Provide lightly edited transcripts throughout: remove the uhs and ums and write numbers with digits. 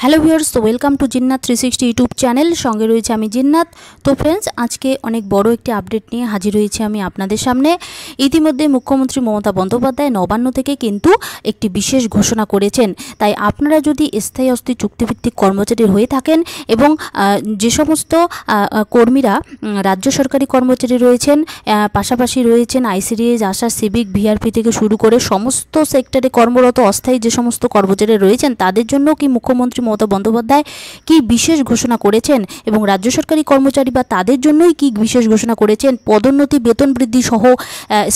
Hello viewers, তো welcome to Jinnat 360 YouTube channel. সঙ্গে রয়েছে আমি জিন্নাত। তো ফ্রেন্ডস, আজকে অনেক বড় একটি আপডেট নিয়ে হাজির হয়েছি আমি আপনাদের সামনে। ইতিমধ্যে মুখ্যমন্ত্রী মমতা বন্দ্যোপাধ্যায় নবান্ন থেকে কিন্তু একটি বিশেষ ঘোষণা করেছেন। তাই আপনারা যদি স্থায়ী অস্থায়ী চুক্তিভিত্তিক কর্মচারী হয়ে থাকেন এবং যে সমস্ত কর্মীরা রাজ্য সরকারি কর্মচারী রয়েছেন, পাশাপাশি রয়েছেন আইসিডিএস, আশা, সিভিক, ভিআরপি থেকে শুরু করে সমস্ত সেক্টরে কর্মরত অস্থায়ী যে সমস্ত কর্মচারী রয়েছেন, তাদের জন্য কি মুখ্যমন্ত্রী মমতা বন্দ্যোপাধ্যায় কি বিশেষ ঘোষণা করেছেন এবং রাজ্য সরকারি কর্মচারী বা তাদের জন্যই কি বিশেষ ঘোষণা করেছেন, পদোন্নতি, বেতন বৃদ্ধি সহ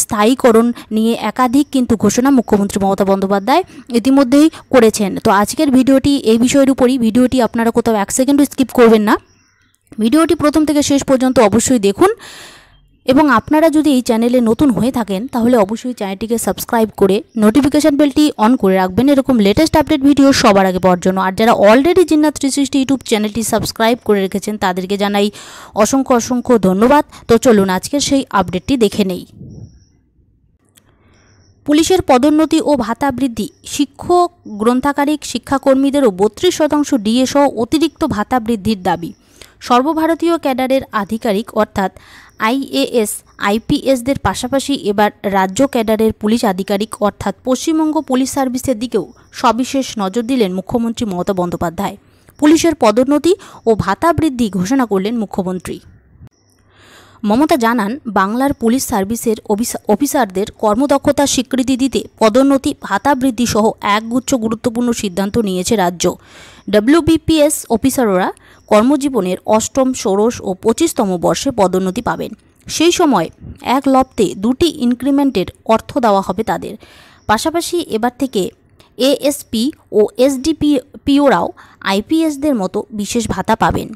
স্থায়ীকরণ নিয়ে একাধিক কিন্তু ঘোষণা মুখ্যমন্ত্রী মমতা বন্দ্যোপাধ্যায় ইতিমধ্যেই করেছেন। তো আজকের ভিডিওটি এই বিষয়ের উপরই। ভিডিওটি আপনারা কোথাও এক সেকেন্ডও স্কিপ করবেন না, ভিডিওটি প্রথম থেকে শেষ পর্যন্ত অবশ্যই দেখুন। এবং আপনারা যদি এই চ্যানেলে নতুন হয়ে থাকেন তাহলে অবশ্যই চ্যানেলটিকে সাবস্ক্রাইব করে নোটিফিকেশান বেলটি অন করে রাখবেন এরকম লেটেস্ট আপডেট ভিডিও সবার আগে পাওয়ার জন্য। আর যারা অলরেডি জিন্নাত 360 ইউটিউব চ্যানেলটি সাবস্ক্রাইব করে রেখেছেন তাদেরকে জানাই অসংখ্য অসংখ্য ধন্যবাদ। তো চলুন আজকের সেই আপডেটটি দেখে নেই। পুলিশের পদোন্নতি ও ভাতা বৃদ্ধি, শিক্ষক, গ্রন্থাগারিক শিক্ষাকর্মীদেরও 32% ডিএ সহ অতিরিক্ত ভাতা বৃদ্ধির দাবি। সর্বভারতীয় ক্যাডারের আধিকারিক অর্থাৎ আইএএস, আইপিএসদের পাশাপাশি এবার রাজ্য ক্যাডারের পুলিশ আধিকারিক অর্থাৎ পশ্চিমবঙ্গ পুলিশ সার্ভিসের দিকেও সবিশেষ নজর দিলেন মুখ্যমন্ত্রী মমতা বন্দ্যোপাধ্যায়। পুলিশের পদোন্নতি ও ভাতা বৃদ্ধি ঘোষণা করলেন মুখ্যমন্ত্রী মমতা। জানান, বাংলার পুলিশ সার্ভিসের অফিসারদের কর্মদক্ষতা স্বীকৃতি দিতে পদোন্নতি, ভাতা বৃদ্ধি সহ একগুচ্ছ গুরুত্বপূর্ণ সিদ্ধান্ত নিয়েছে রাজ্য। ডব্লিউবিপিএস অফিসাররা কর্মজীবনের 8ম, ষোড়শ ও 25তম বর্ষে পদোন্নতি পাবেন। সেই সময় এক লপ্তে 2টি ইনক্রিমেন্টের অর্থ দেওয়া হবে তাদের। পাশাপাশি এবার থেকে এএসপি ও এসডিপিওরাও আইপিএসদের মতো বিশেষ ভাতা পাবেন।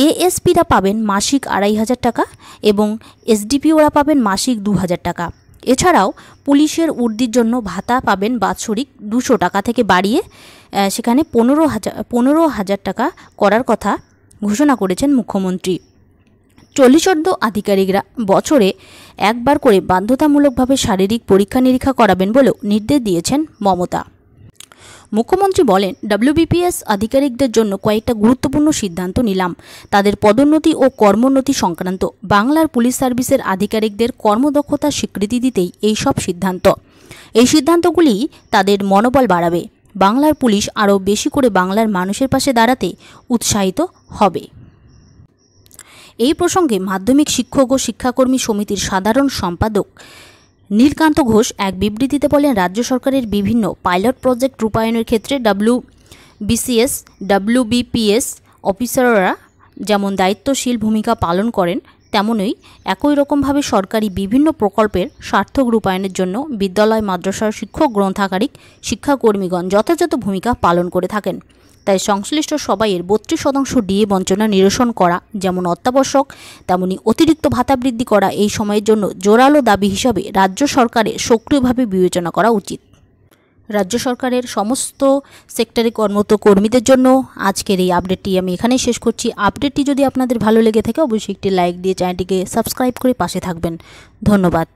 এএসপিরা পাবেন মাসিক 2500 টাকা এবং এসডিপিওরা পাবেন মাসিক 2000 টাকা। এছাড়াও পুলিশের উর্দির জন্য ভাতা পাবেন বাৎসরিক 200 টাকা থেকে বাড়িয়ে সেখানে 15,000 টাকা করার কথা ঘোষণা করেছেন মুখ্যমন্ত্রী। 40 আধিকারিকরা বছরে একবার করে বাধ্যতামূলকভাবে শারীরিক পরীক্ষা নিরীক্ষা করাবেন বলেও নির্দেশ দিয়েছেন মমতা। মুখ্যমন্ত্রী বলেন, ডব্লিউবিপিএস আধিকারিকদের জন্য কয়েকটা গুরুত্বপূর্ণ সিদ্ধান্ত নিলাম। তাদের পদোন্নতি ও কর্মোন্নতি সংক্রান্ত। বাংলার পুলিশ সার্ভিসের আধিকারিকদের কর্মদক্ষতার স্বীকৃতি দিতেই এই সব সিদ্ধান্ত। এই সিদ্ধান্তগুলি তাদের মনোবল বাড়াবে। বাংলার পুলিশ আরও বেশি করে বাংলার মানুষের পাশে দাঁড়াতে উৎসাহিত হবে। এই প্রসঙ্গে মাধ্যমিক শিক্ষক ও শিক্ষাকর্মী সমিতির সাধারণ সম্পাদক নীলকান্ত ঘোষ এক বিবৃতিতে বলেন, রাজ্য সরকারের বিভিন্ন পাইলট প্রজেক্ট রূপায়ণের ক্ষেত্রে ডব্লিউবিসিএস, ডব্লিউবিপিএস অফিসাররা যেমন দায়িত্বশীল ভূমিকা পালন করেন, তেমনই একই রকমভাবে সরকারি বিভিন্ন প্রকল্পের সার্থক রূপায়ণের জন্য বিদ্যালয়, মাদ্রাসার শিক্ষক, গ্রন্থাগারিক শিক্ষাকর্মীগণ যথাযথ ভূমিকা পালন করে থাকেন। তাই সংশ্লিষ্ট সবাইয়ের 32% ডিএ বঞ্চনা নিরসন করা যেমন অত্যাবশ্যক, তেমনি অতিরিক্ত ভাতা বৃদ্ধি করা এই সময়ের জন্য জোরালো দাবি হিসাবে রাজ্য সরকারের সক্রিয়ভাবে বিবেচনা করা উচিত। রাজ্য সরকারের সমস্ত সেক্টরে কর্মরত কর্মীদের জন্য আজকের এই আপডেটটি আমি এখানেই শেষ করছি। আপডেটটি যদি আপনাদের ভালো লেগে থাকে অবশ্যই একটি লাইক দিয়ে চ্যানেলটিকে সাবস্ক্রাইব করে পাশে থাকবেন। ধন্যবাদ।